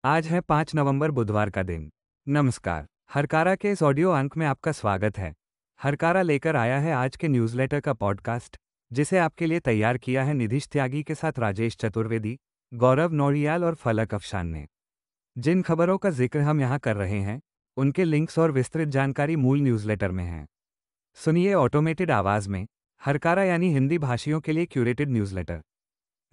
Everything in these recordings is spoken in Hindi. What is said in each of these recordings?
आज है 5 नवंबर बुधवार का दिन। नमस्कार। हरकारा के इस ऑडियो अंक में आपका स्वागत है। हरकारा लेकर आया है आज के न्यूज़लेटर का पॉडकास्ट, जिसे आपके लिए तैयार किया है निधिश त्यागी के साथ राजेश चतुर्वेदी, गौरव नौरियाल और फलक अफशान ने। जिन खबरों का जिक्र हम यहाँ कर रहे हैं, उनके लिंक्स और विस्तृत जानकारी मूल न्यूज़लेटर में है। सुनिए ऑटोमेटेड आवाज़ में हरकारा यानी हिंदी भाषियों के लिए क्यूरेटेड न्यूज़लेटर।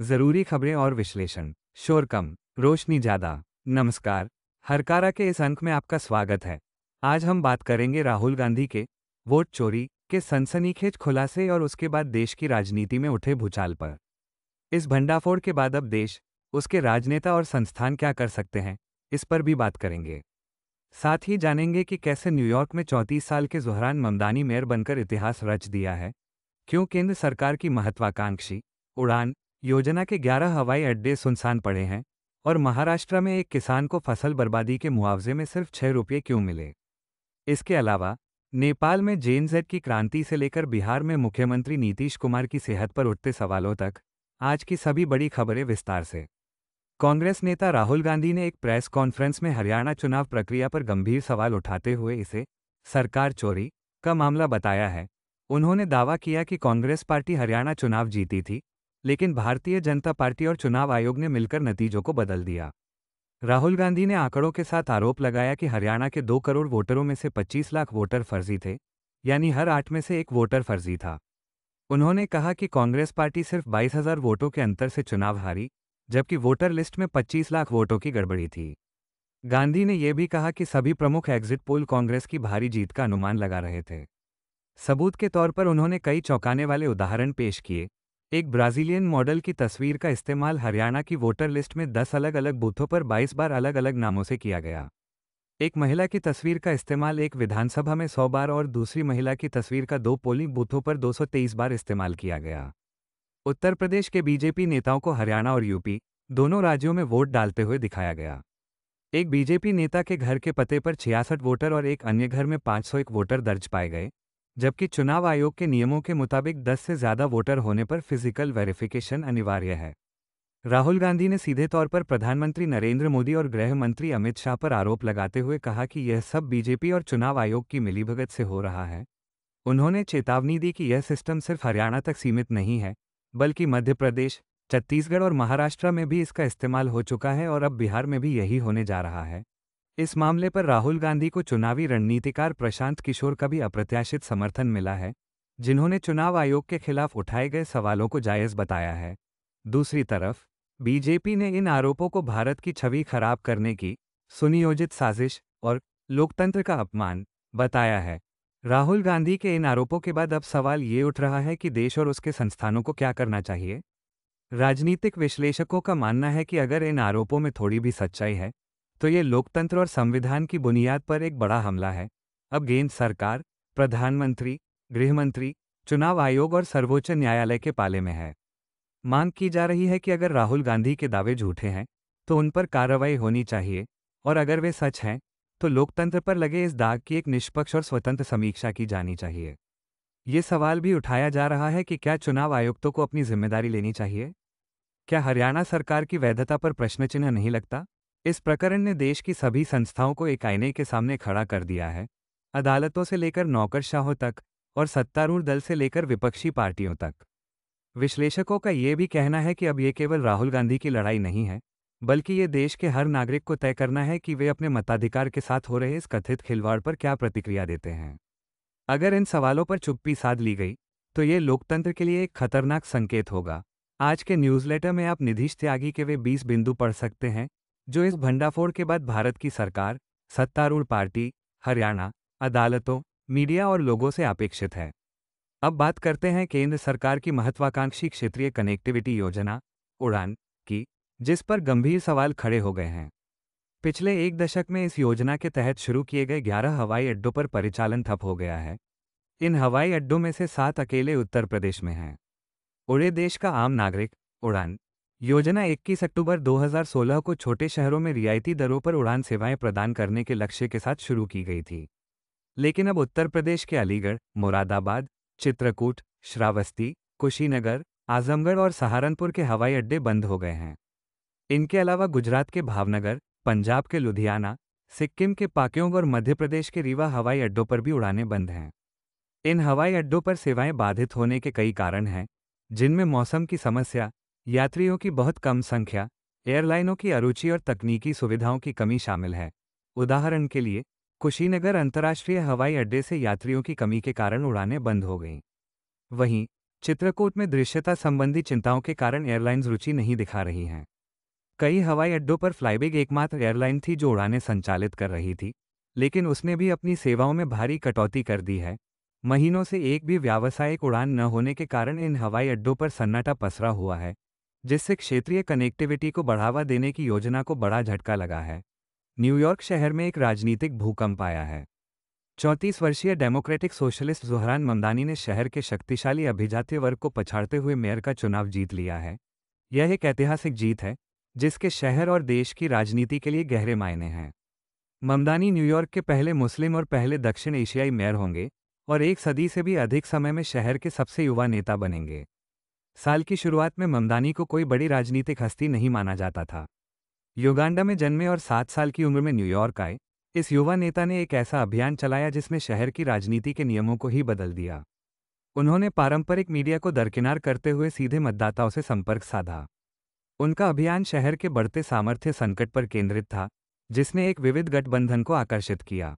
जरूरी खबरें और विश्लेषण, शोर कम, रोशनी ज्यादा। नमस्कार। हरकारा के इस अंक में आपका स्वागत है। आज हम बात करेंगे राहुल गांधी के वोट चोरी के सनसनीखेज खुलासे और उसके बाद देश की राजनीति में उठे भूचाल पर। इस भंडाफोड़ के बाद अब देश, उसके राजनेता और संस्थान क्या कर सकते हैं, इस पर भी बात करेंगे। साथ ही जानेंगे कि कैसे न्यूयॉर्क में 34 साल के ज़ोहरान ममदानी मेयर बनकर इतिहास रच दिया है, क्यों केंद्र सरकार की महत्वाकांक्षी उड़ान योजना के 11 हवाई अड्डे सुनसान पड़े हैं, और महाराष्ट्र में एक किसान को फसल बर्बादी के मुआवजे में सिर्फ 6 रुपये क्यों मिले। इसके अलावा नेपाल में जेएनजेड की क्रांति से लेकर बिहार में मुख्यमंत्री नीतीश कुमार की सेहत पर उठते सवालों तक आज की सभी बड़ी खबरें विस्तार से। कांग्रेस नेता राहुल गांधी ने एक प्रेस कॉन्फ्रेंस में हरियाणा चुनाव प्रक्रिया पर गंभीर सवाल उठाते हुए इसे सरकार चोरी का मामला बताया है। उन्होंने दावा किया कि कांग्रेस पार्टी हरियाणा चुनाव जीती थी, लेकिन भारतीय जनता पार्टी और चुनाव आयोग ने मिलकर नतीजों को बदल दिया। राहुल गांधी ने आंकड़ों के साथ आरोप लगाया कि हरियाणा के 2 करोड़ वोटरों में से 25 लाख वोटर फर्जी थे, यानी हर 8 में से एक वोटर फर्जी था। उन्होंने कहा कि कांग्रेस पार्टी सिर्फ 22,000 वोटों के अंतर से चुनाव हारी, जबकि वोटर लिस्ट में 25 लाख वोटों की गड़बड़ी थी। गांधी ने यह भी कहा कि सभी प्रमुख एग्जिट पोल कांग्रेस की भारी जीत का अनुमान लगा रहे थे। सबूत के तौर पर उन्होंने कई चौंकाने वाले उदाहरण पेश किए। एक ब्राजीलियन मॉडल की तस्वीर का इस्तेमाल हरियाणा की वोटर लिस्ट में 10 अलग अलग बूथों पर 22 बार अलग अलग नामों से किया गया। एक महिला की तस्वीर का इस्तेमाल एक विधानसभा में 100 बार और दूसरी महिला की तस्वीर का 2 पोलिंग बूथों पर 223 बार इस्तेमाल किया गया। उत्तर प्रदेश के बीजेपी नेताओं को हरियाणा और यूपी दोनों राज्यों में वोट डालते हुए दिखाया गया। एक बीजेपी नेता के घर के पते पर 66 वोटर और एक अन्य घर में 501 वोटर दर्ज पाए गए, जबकि चुनाव आयोग के नियमों के मुताबिक 10 से ज्यादा वोटर होने पर फिजिकल वेरिफिकेशन अनिवार्य है। राहुल गांधी ने सीधे तौर पर प्रधानमंत्री नरेंद्र मोदी और गृह मंत्री अमित शाह पर आरोप लगाते हुए कहा कि यह सब बीजेपी और चुनाव आयोग की मिलीभगत से हो रहा है। उन्होंने चेतावनी दी कि यह सिस्टम सिर्फ हरियाणा तक सीमित नहीं है, बल्कि मध्य प्रदेश, छत्तीसगढ़ और महाराष्ट्र में भी इसका इस्तेमाल हो चुका है और अब बिहार में भी यही होने जा रहा है। इस मामले पर राहुल गांधी को चुनावी रणनीतिकार प्रशांत किशोर का भी अप्रत्याशित समर्थन मिला है, जिन्होंने चुनाव आयोग के खिलाफ उठाए गए सवालों को जायज बताया है। दूसरी तरफ बीजेपी ने इन आरोपों को भारत की छवि खराब करने की सुनियोजित साजिश और लोकतंत्र का अपमान बताया है। राहुल गांधी के इन आरोपों के बाद अब सवाल ये उठ रहा है कि देश और उसके संस्थानों को क्या करना चाहिए। राजनीतिक विश्लेषकों का मानना है कि अगर इन आरोपों में थोड़ी भी सच्चाई है, तो ये लोकतंत्र और संविधान की बुनियाद पर एक बड़ा हमला है। अब गेंद सरकार, प्रधानमंत्री, गृहमंत्री, चुनाव आयोग और सर्वोच्च न्यायालय के पाले में है। मांग की जा रही है कि अगर राहुल गांधी के दावे झूठे हैं, तो उन पर कार्रवाई होनी चाहिए, और अगर वे सच हैं, तो लोकतंत्र पर लगे इस दाग की एक निष्पक्ष और स्वतंत्र समीक्षा की जानी चाहिए। ये सवाल भी उठाया जा रहा है कि क्या चुनाव आयुक्तों को अपनी जिम्मेदारी लेनी चाहिए? क्या हरियाणा सरकार की वैधता पर प्रश्नचिन्ह नहीं लगता? इस प्रकरण ने देश की सभी संस्थाओं को एक आईने के सामने खड़ा कर दिया है, अदालतों से लेकर नौकरशाहों तक और सत्तारूढ़ दल से लेकर विपक्षी पार्टियों तक। विश्लेषकों का ये भी कहना है कि अब ये केवल राहुल गांधी की लड़ाई नहीं है, बल्कि ये देश के हर नागरिक को तय करना है कि वे अपने मताधिकार के साथ हो रहे इस कथित खिलवाड़ पर क्या प्रतिक्रिया देते हैं। अगर इन सवालों पर चुप्पी साध ली गई, तो ये लोकतंत्र के लिए एक खतरनाक संकेत होगा। आज के न्यूज़लेटर में आप निधिश त्यागी के वे 20 बिंदु पढ़ सकते हैं, जो इस भंडाफोड़ के बाद भारत की सरकार, सत्तारूढ़ पार्टी, हरियाणा, अदालतों, मीडिया और लोगों से अपेक्षित है। अब बात करते हैं केंद्र सरकार की महत्वाकांक्षी क्षेत्रीय कनेक्टिविटी योजना, उड़ान, की, जिस पर गंभीर सवाल खड़े हो गए हैं। पिछले एक दशक में इस योजना के तहत शुरू किए गए 11 हवाई अड्डों पर परिचालन ठप हो गया है। इन हवाई अड्डों में से 7 अकेले उत्तर प्रदेश में हैं। उड़े देश का आम नागरिक। उड़ान योजना 21 अक्टूबर 2016 को छोटे शहरों में रियायती दरों पर उड़ान सेवाएं प्रदान करने के लक्ष्य के साथ शुरू की गई थी। लेकिन अब उत्तर प्रदेश के अलीगढ़, मुरादाबाद, चित्रकूट, श्रावस्ती, कुशीनगर, आजमगढ़ और सहारनपुर के हवाई अड्डे बंद हो गए हैं। इनके अलावा गुजरात के भावनगर, पंजाब के लुधियाना, सिक्किम के पाक्योंग और मध्य प्रदेश के रीवा हवाई अड्डों पर भी उड़ानें बंद हैं। इन हवाई अड्डों पर सेवाएं बाधित होने के कई कारण हैं, जिनमें मौसम की समस्या, यात्रियों की बहुत कम संख्या, एयरलाइनों की अरुचि और तकनीकी सुविधाओं की कमी शामिल है। उदाहरण के लिए, कुशीनगर अंतर्राष्ट्रीय हवाई अड्डे से यात्रियों की कमी के कारण उड़ानें बंद हो गईं। वहीं चित्रकूट में दृश्यता संबंधी चिंताओं के कारण एयरलाइंस रुचि नहीं दिखा रही हैं। कई हवाई अड्डों पर फ्लाईबिग एकमात्र एयरलाइन थी जो उड़ानें संचालित कर रही थी, लेकिन उसने भी अपनी सेवाओं में भारी कटौती कर दी है। महीनों से एक भी व्यावसायिक उड़ान न होने के कारण इन हवाई अड्डों पर सन्नाटा पसरा हुआ है, जिससे क्षेत्रीय कनेक्टिविटी को बढ़ावा देने की योजना को बड़ा झटका लगा है। न्यूयॉर्क शहर में एक राजनीतिक भूकंप आया है। 34 वर्षीय डेमोक्रेटिक सोशलिस्ट ज़ोहरान ममदानी ने शहर के शक्तिशाली अभिजात्य वर्ग को पछाड़ते हुए मेयर का चुनाव जीत लिया है। यह एक ऐतिहासिक जीत है, जिसके शहर और देश की राजनीति के लिए गहरे मायने हैं। ममदानी न्यूयॉर्क के पहले मुस्लिम और पहले दक्षिण एशियाई मेयर होंगे और एक सदी से भी अधिक समय में शहर के सबसे युवा नेता बनेंगे। साल की शुरुआत में ममदानी को कोई बड़ी राजनीतिक हस्ती नहीं माना जाता था। युगांडा में जन्मे और 7 साल की उम्र में न्यूयॉर्क आए, इस युवा नेता ने एक ऐसा अभियान चलाया जिसने शहर की राजनीति के नियमों को ही बदल दिया। उन्होंने पारंपरिक मीडिया को दरकिनार करते हुए सीधे मतदाताओं से संपर्क साधा। उनका अभियान शहर के बढ़ते सामर्थ्य संकट पर केंद्रित था, जिसने एक विविध गठबंधन को आकर्षित किया।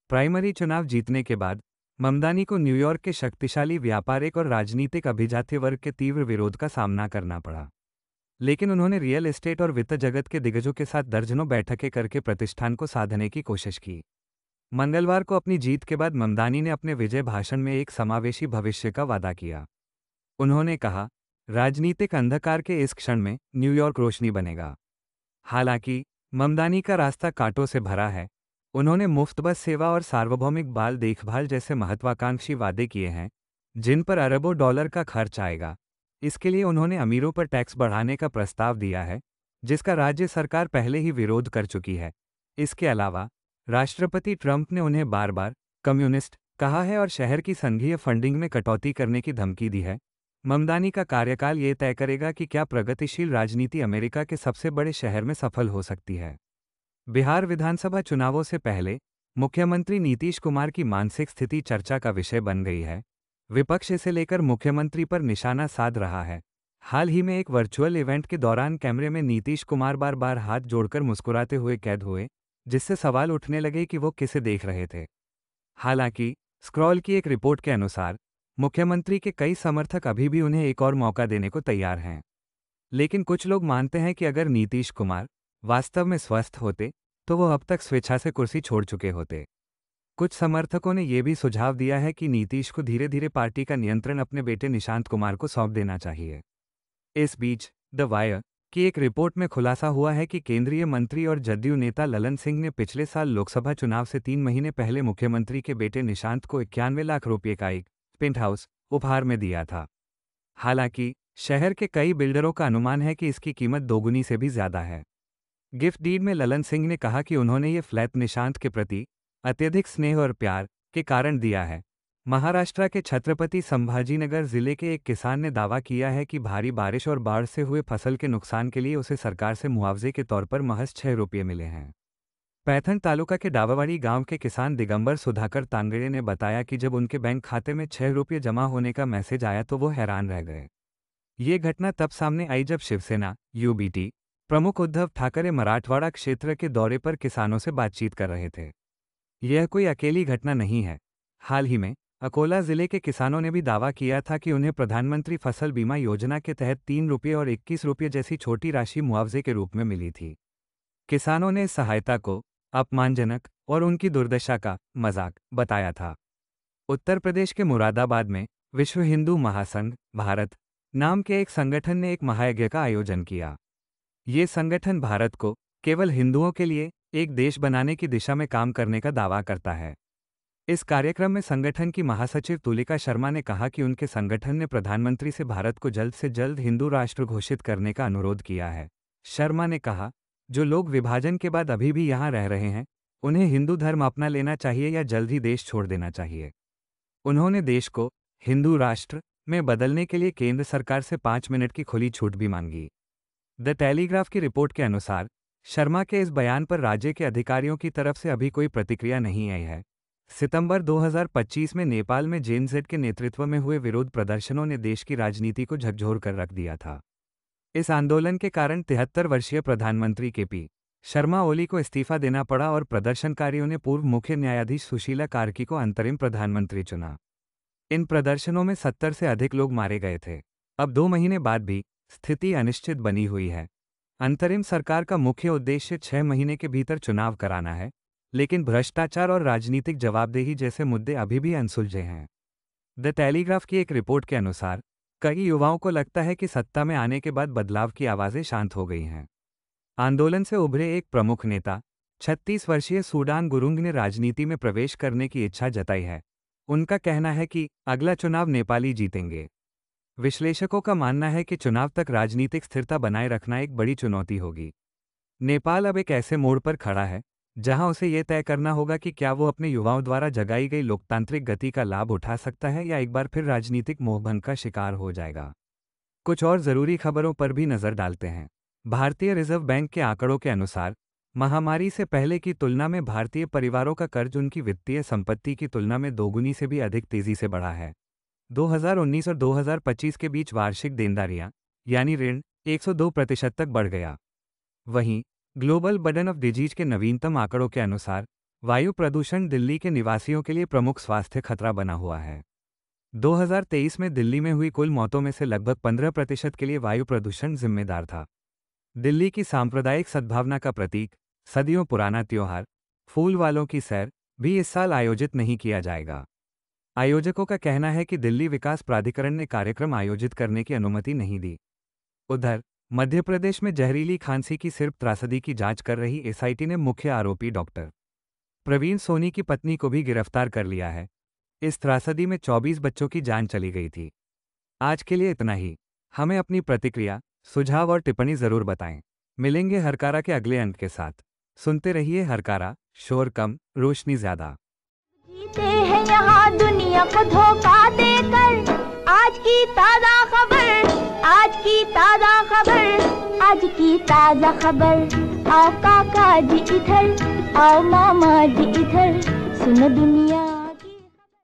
प्राइमरी चुनाव जीतने के बाद ममदानी को न्यूयॉर्क के शक्तिशाली व्यापारिक और राजनीतिक अभिजात्य वर्ग के तीव्र विरोध का सामना करना पड़ा, लेकिन उन्होंने रियल एस्टेट और वित्त जगत के दिग्गजों के साथ दर्जनों बैठकें करके प्रतिष्ठान को साधने की कोशिश की। मंगलवार को अपनी जीत के बाद ममदानी ने अपने विजय भाषण में एक समावेशी भविष्य का वादा किया। उन्होंने कहा, राजनीतिक अंधकार के इस क्षण में न्यूयॉर्क रोशनी बनेगा। हालांकि ममदानी का रास्ता कांटों से भरा है। उन्होंने मुफ्त बस सेवा और सार्वभौमिक बाल देखभाल जैसे महत्वाकांक्षी वादे किए हैं, जिन पर अरबों डॉलर का खर्च आएगा। इसके लिए उन्होंने अमीरों पर टैक्स बढ़ाने का प्रस्ताव दिया है, जिसका राज्य सरकार पहले ही विरोध कर चुकी है। इसके अलावा राष्ट्रपति ट्रंप ने उन्हें बार बार कम्युनिस्ट कहा है और शहर की संघीय फंडिंग में कटौती करने की धमकी दी है। ममदानी का कार्यकाल ये तय करेगा कि क्या प्रगतिशील राजनीति अमेरिका के सबसे बड़े शहर में सफल हो सकती है। बिहार विधानसभा चुनावों से पहले मुख्यमंत्री नीतीश कुमार की मानसिक स्थिति चर्चा का विषय बन गई है। विपक्ष इसे लेकर मुख्यमंत्री पर निशाना साध रहा है। हाल ही में एक वर्चुअल इवेंट के दौरान कैमरे में नीतीश कुमार बार बार हाथ जोड़कर मुस्कुराते हुए कैद हुए, जिससे सवाल उठने लगे कि वो किसे देख रहे थे। हालांकि स्क्रॉल की एक रिपोर्ट के अनुसार मुख्यमंत्री के कई समर्थक अभी भी उन्हें एक और मौका देने को तैयार हैं। लेकिन कुछ लोग मानते हैं कि अगर नीतीश कुमार वास्तव में स्वस्थ होते तो वो अब तक स्वेच्छा से कुर्सी छोड़ चुके होते। कुछ समर्थकों ने यह भी सुझाव दिया है कि नीतीश को धीरे धीरे पार्टी का नियंत्रण अपने बेटे निशांत कुमार को सौंप देना चाहिए। इस बीच द वायर की एक रिपोर्ट में खुलासा हुआ है कि केंद्रीय मंत्री और जदयू नेता ललन सिंह ने पिछले साल लोकसभा चुनाव से 3 महीने पहले मुख्यमंत्री के बेटे निशांत को 91 लाख रुपये का एक पेंट हाउस उपहार में दिया था। हालांकि शहर के कई बिल्डरों का अनुमान है कि इसकी कीमत दोगुनी से भी ज्यादा है। गिफ्ट डीड में ललन सिंह ने कहा कि उन्होंने ये फ्लैट निशांत के प्रति अत्यधिक स्नेह और प्यार के कारण दिया है। महाराष्ट्र के छत्रपति संभाजीनगर जिले के एक किसान ने दावा किया है कि भारी बारिश और बाढ़ से हुए फसल के नुकसान के लिए उसे सरकार से मुआवजे के तौर पर महज 6 रुपये मिले हैं। पैथन तालुका के डावावाड़ी गांव के किसान दिगंबर सुधाकर तांगड़े ने बताया कि जब उनके बैंक खाते में 6 रुपये जमा होने का मैसेज आया तो वो हैरान रह गए। ये घटना तब सामने आई जब शिवसेना यूबीटी प्रमुख उद्धव ठाकरे मराठवाड़ा क्षेत्र के दौरे पर किसानों से बातचीत कर रहे थे। यह कोई अकेली घटना नहीं है। हाल ही में अकोला जिले के किसानों ने भी दावा किया था कि उन्हें प्रधानमंत्री फसल बीमा योजना के तहत 3 रुपये और 21 रुपये जैसी छोटी राशि मुआवजे के रूप में मिली थी। किसानों ने इस सहायता को अपमानजनक और उनकी दुर्दशा का मजाक बताया था। उत्तर प्रदेश के मुरादाबाद में विश्व हिंदू महासंघ भारत नाम के एक संगठन ने एक महायज्ञ का आयोजन किया। ये संगठन भारत को केवल हिंदुओं के लिए एक देश बनाने की दिशा में काम करने का दावा करता है। इस कार्यक्रम में संगठन की महासचिव तुलिका शर्मा ने कहा कि उनके संगठन ने प्रधानमंत्री से भारत को जल्द से जल्द हिंदू राष्ट्र घोषित करने का अनुरोध किया है। शर्मा ने कहा, जो लोग विभाजन के बाद अभी भी यहाँ रह रहे हैं, उन्हें हिंदू धर्म अपना लेना चाहिए या जल्द ही देश छोड़ देना चाहिए। उन्होंने देश को हिंदू राष्ट्र में बदलने के लिए केंद्र सरकार से 5 मिनट की खुली छूट भी मांगी। द टेलीग्राफ की रिपोर्ट के अनुसार शर्मा के इस बयान पर राज्य के अधिकारियों की तरफ से अभी कोई प्रतिक्रिया नहीं आई है। सितंबर 2025 में नेपाल में जेनजेड के नेतृत्व में हुए विरोध प्रदर्शनों ने देश की राजनीति को झकझोर कर रख दिया था। इस आंदोलन के कारण 73 वर्षीय प्रधानमंत्री के.पी. शर्मा ओली को इस्तीफा देना पड़ा और प्रदर्शनकारियों ने पूर्व मुख्य न्यायाधीश सुशीला कार्की को अंतरिम प्रधानमंत्री चुना। इन प्रदर्शनों में 70 से अधिक लोग मारे गए थे। अब 2 महीने बाद भी स्थिति अनिश्चित बनी हुई है। अंतरिम सरकार का मुख्य उद्देश्य 6 महीने के भीतर चुनाव कराना है, लेकिन भ्रष्टाचार और राजनीतिक जवाबदेही जैसे मुद्दे अभी भी अनसुलझे हैं। द टेलीग्राफ की एक रिपोर्ट के अनुसार कई युवाओं को लगता है कि सत्ता में आने के बाद बदलाव की आवाज़ें शांत हो गई हैं। आंदोलन से उभरे एक प्रमुख नेता 36 वर्षीय सूडान गुरुंग ने राजनीति में प्रवेश करने की इच्छा जताई है। उनका कहना है कि अगला चुनाव नेपाली जीतेंगे। विश्लेषकों का मानना है कि चुनाव तक राजनीतिक स्थिरता बनाए रखना एक बड़ी चुनौती होगी। नेपाल अब एक ऐसे मोड़ पर खड़ा है जहां उसे यह तय करना होगा कि क्या वो अपने युवाओं द्वारा जगाई गई लोकतांत्रिक गति का लाभ उठा सकता है या एक बार फिर राजनीतिक मोहभंग का शिकार हो जाएगा। कुछ और जरूरी खबरों पर भी नजर डालते हैं। भारतीय रिजर्व बैंक के आंकड़ों के अनुसार महामारी से पहले की तुलना में भारतीय परिवारों का कर्ज उनकी वित्तीय संपत्ति की तुलना में दोगुनी से भी अधिक तेजी से बढ़ा है। 2019 और 2025 के बीच वार्षिक देनदारियां यानी ऋण 102% तक बढ़ गया। वहीं ग्लोबल बर्डन ऑफ डिजीज के नवीनतम आंकड़ों के अनुसार वायु प्रदूषण दिल्ली के निवासियों के लिए प्रमुख स्वास्थ्य खतरा बना हुआ है। 2023 में दिल्ली में हुई कुल मौतों में से लगभग 15% के लिए वायु प्रदूषण जिम्मेदार था। दिल्ली की सांप्रदायिक सद्भावना का प्रतीक, सदियों पुराना त्योहार फूल वालों की सैर भी इस साल आयोजित नहीं किया जाएगा। आयोजकों का कहना है कि दिल्ली विकास प्राधिकरण ने कार्यक्रम आयोजित करने की अनुमति नहीं दी। उधर मध्य प्रदेश में जहरीली खांसी की सिर्फ त्रासदी की जांच कर रही एसआईटी ने मुख्य आरोपी डॉक्टर प्रवीण सोनी की पत्नी को भी गिरफ्तार कर लिया है। इस त्रासदी में 24 बच्चों की जान चली गई थी। आज के लिए इतना ही। हमें अपनी प्रतिक्रिया, सुझाव और टिप्पणी जरूर बताएं। मिलेंगे हरकारा के अगले अंक के साथ। सुनते रहिए हरकारा, शोर कम, रोशनी ज्यादा। जीते हैं यहाँ दुनिया को धोखा देकर। आज की ताजा खबर, आज की ताजा खबर, आज की ताजा खबर। आओ काका जी इधर, आओ मामा जी इधर, सुनो दुनिया।